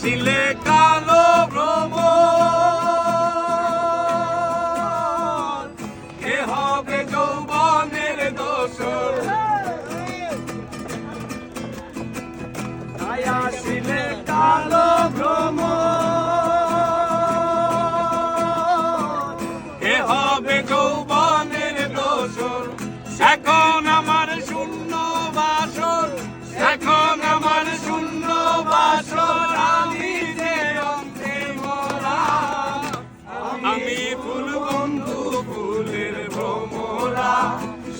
আসিলে কালো ভ্রমর কে হবে যৌবনের দোসর তাই আসিলে কালো ভ্রমর কে হবে যৌবনের দোসর এখন আমার শূন্য বাসর এখন আমার শূন্য বাসর আমি যে অন্তে মরা আমি ফুল বন্ধু ফুলের ভ্রমরা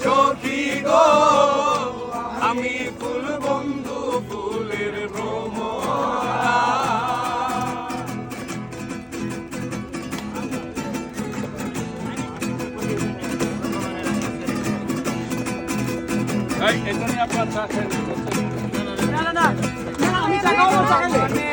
সখী গো আমি ফুল বন্ধু ফুলের ভ্রমরা এই এজন্য আপনার চা খেয়ে না আমি চা খাবো, চা খাবো।